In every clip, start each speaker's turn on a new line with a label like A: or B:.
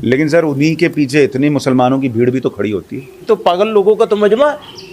A: لیکن سر انہی کے پیچھے اتنی مسلمانوں کی بھیڑ بھی تو کھڑی ہوتی ہے.
B: تو پاگل لوگوں کا تو مجمع ہے.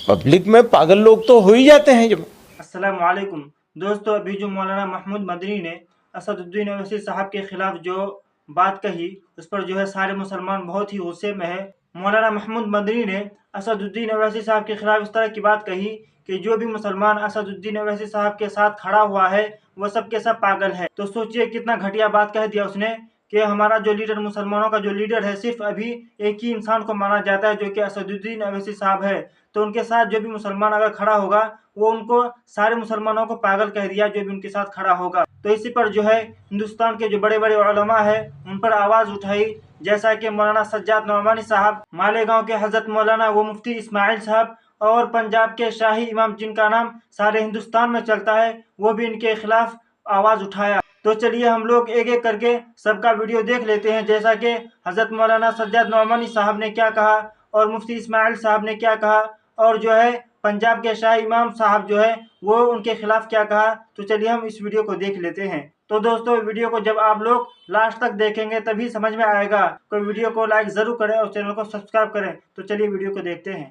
B: پبلک میں پاگل لوگ تو ہو ہی جاتے ہیں جب.
C: السلام علیکم دوستو، ابھی جو مولانا محمود مدنی نے اسد الدین اویسی صاحب کے خلاف جو بات کہی اس پر جو ہے سارے مسلمان بہت ہی غصے میں ہے. مولانا محمود مدنی نے اسد الدین اویسی صاحب کے خلاف اس طرح کی بات کہی کہ جو بھی مسلمان اسد الدین اویسی صاحب کے ساتھ کھڑا ہوا ہے وہ سب کے سب پاگل ہے. تو سوچئے کتنا گھٹیا بات کہہ دیا اس نے کہ ہمارا جو لیڈر، مسلمانوں کا جو لیڈر ہے، صرف ابھی ایک ہی انسان کو مانا جاتا ہے جو کہ اسد الدین اویسی صاحب ہے. تو ان کے ساتھ جو بھی مسلمان اگر کھڑا ہوگا وہ ان کو سارے مسلمانوں کو پاگل کہہ دیا جو بھی ان کے ساتھ کھڑا ہوگا. تو اسی پر جو ہے ہندوستان کے جو بڑے بڑے علماء ہیں ان پر آواز اٹھائی، جیسا کہ مولانا سجاد نعمانی صاحب، مالیگاؤں کے حضرت مولانا و مفتی اسماعیل صاحب، اور پنجاب کے شاہی امام جن کا نام سارے ہندوستان میں چلتا ہے، وہ بھی ان کے خلاف آواز اٹھایا. تو چلیے ہم لوگ ایک ایک کر کے سب کا ویڈیو دیکھ لیتے ہیں، جیسا کہ حضرت مولانا سجاد نعمانی صاحب نے کیا کہا اور مفتی اسماعیل صاحب نے کیا کہا، اور جو ہے پنجاب کے شاہی امام صاحب جو ہے وہ ان کے خلاف کیا کہا. تو چلیے ہم اس ویڈیو کو دیکھ لیتے ہیں. تو دوستو ویڈیو کو جب آپ لوگ لاسٹ تک دیکھیں گے تبھی سمجھ میں آئے گا. تو ویڈیو کو لائک ضرور کریں اور چینل کو سبسکرائب کریں. تو چلیے ویڈیو کو دیکھتے ہیں.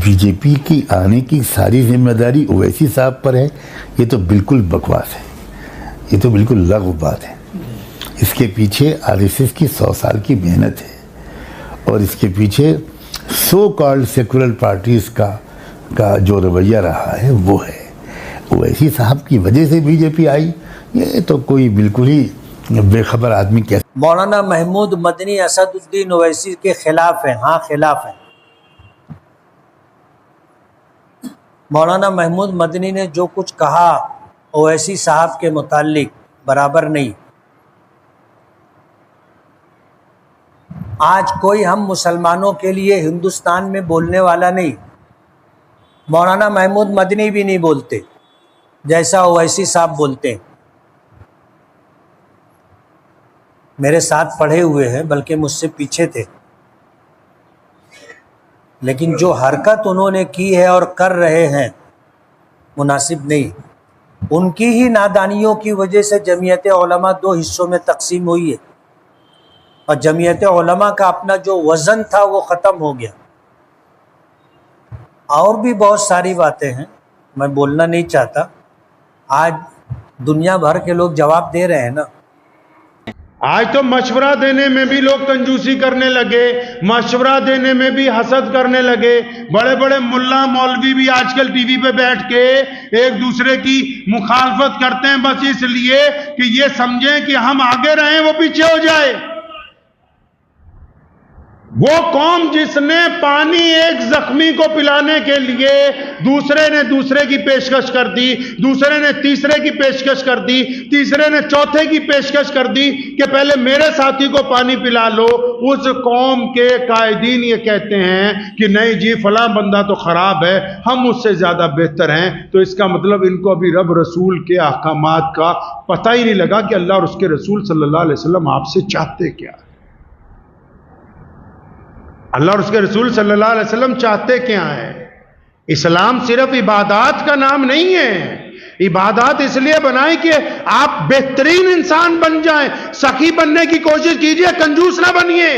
D: بی جے پی کی آنے کی ساری ذمہ داری اویسی صاحب پر ہے، یہ تو بالکل بکواس ہے، یہ تو بالکل لغو بات ہے. اس کے پیچھے آر ایس ایس کی 100 سال کی محنت ہے، اور اس کے پیچھے سو کالڈ سیکولر پارٹیز کا جو رویہ رہا ہے وہ ہے. اویسی صاحب کی وجہ سے بی جے پی آئی، یہ تو کوئی بالکل ہی بے خبر آدمی کیسے.
B: مولانا محمود مدنی اسد الدین اویسی کے خلاف ہیں. ہاں خلاف ہیں. مولانا محمود مدنی نے جو کچھ کہا اویسی صاحب کے متعلق برابر نہیں. آج کوئی ہم مسلمانوں کے لیے ہندوستان میں بولنے والا نہیں. مولانا محمود مدنی بھی نہیں بولتے جیسا اویسی صاحب بولتے ہیں. میرے ساتھ پڑھے ہوئے ہیں، بلکہ مجھ سے پیچھے تھے، لیکن جو حرکت انہوں نے کی ہے اور کر رہے ہیں مناسب نہیں. ان کی ہی نادانیوں کی وجہ سے جمعیت علماء 2 حصوں میں تقسیم ہوئی ہے، اور جمعیت علماء کا اپنا جو وزن تھا وہ ختم ہو گیا. اور بھی بہت ساری باتیں ہیں، میں بولنا نہیں چاہتا. آج دنیا بھر کے لوگ جواب دے رہے ہیں نا.
E: آج تو مشورہ دینے میں بھی لوگ کنجوسی کرنے لگے، مشورہ دینے میں بھی حسد کرنے لگے. بڑے بڑے ملا مولوی بھی آج کل ٹی وی پہ بیٹھ کے ایک دوسرے کی مخالفت کرتے ہیں، بس اس لیے کہ یہ سمجھیں کہ ہم آگے رہیں وہ پیچھے ہو جائے. وہ قوم جس نے پانی ایک زخمی کو پلانے کے لیے دوسرے نے دوسرے کی پیشکش کر دی، دوسرے نے تیسرے کی پیشکش کر دی، تیسرے نے چوتھے کی پیشکش کر دی کہ پہلے میرے ساتھی کو پانی پلا لو، اس قوم کے قائدین یہ کہتے ہیں کہ نہیں جی فلاں بندہ تو خراب ہے، ہم اس سے زیادہ بہتر ہیں. تو اس کا مطلب ان کو ابھی رب رسول کے احکامات کا پتہ ہی نہیں لگا کہ اللہ اور اس کے رسول صلی اللہ علیہ وسلم آپ سے چاہتے کیا. اللہ اور اس کے رسول صلی اللہ علیہ وسلم چاہتے کیا ہیں. اسلام صرف عبادات کا نام نہیں ہے. عبادات اس لیے بنائیں کہ آپ بہترین انسان بن جائیں. سخی بننے کی کوشش کیجئے، کنجوس نہ بنیے.